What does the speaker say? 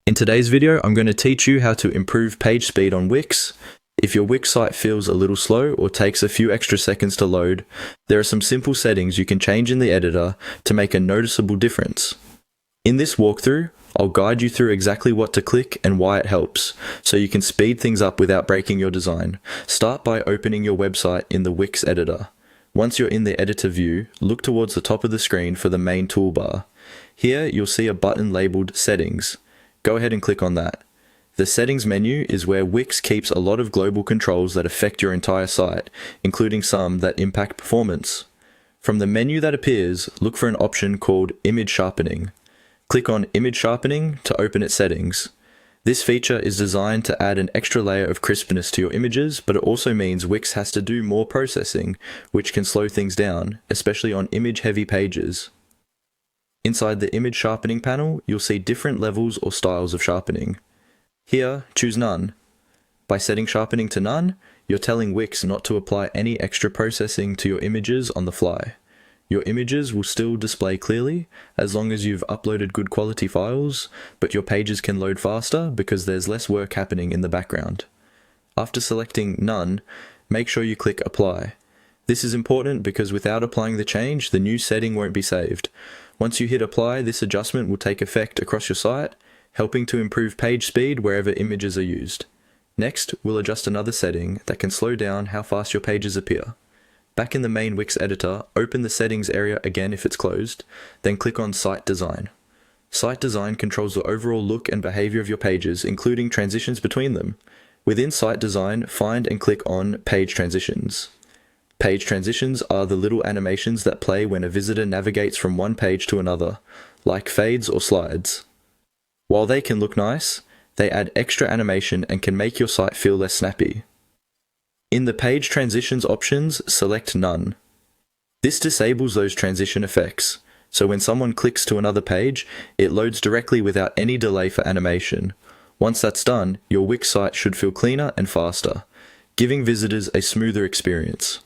In today's video, I'm going to teach you how to improve page speed on Wix. If your Wix site feels a little slow or takes a few extra seconds to load, there are some simple settings you can change in the editor to make a noticeable difference. In this walkthrough, I'll guide you through exactly what to click and why it helps, so you can speed things up without breaking your design. Start by opening your website in the Wix editor. Once you're in the editor view, look towards the top of the screen for the main toolbar. Here, you'll see a button labeled Settings. Go ahead and click on that. The Settings menu is where Wix keeps a lot of global controls that affect your entire site, including some that impact performance. From the menu that appears, look for an option called Image Sharpening. Click on Image Sharpening to open its settings. This feature is designed to add an extra layer of crispness to your images, but it also means Wix has to do more processing, which can slow things down, especially on image-heavy pages. Inside the Image Sharpening panel, you'll see different levels or styles of sharpening. Here, choose None. By setting sharpening to None, you're telling Wix not to apply any extra processing to your images on the fly. Your images will still display clearly, as long as you've uploaded good quality files, but your pages can load faster because there's less work happening in the background. After selecting None, make sure you click Apply. This is important because without applying the change, the new setting won't be saved. Once you hit Apply, this adjustment will take effect across your site, helping to improve page speed wherever images are used. Next, we'll adjust another setting that can slow down how fast your pages appear. Back in the main Wix editor, open the Settings area again if it's closed, then click on Site Design. Site Design controls the overall look and behavior of your pages, including transitions between them. Within Site Design, find and click on Page Transitions. Page transitions are the little animations that play when a visitor navigates from one page to another, like fades or slides. While they can look nice, they add extra animation and can make your site feel less snappy. In the Page Transitions options, select None. This disables those transition effects, so when someone clicks to another page, it loads directly without any delay for animation. Once that's done, your Wix site should feel cleaner and faster, giving visitors a smoother experience.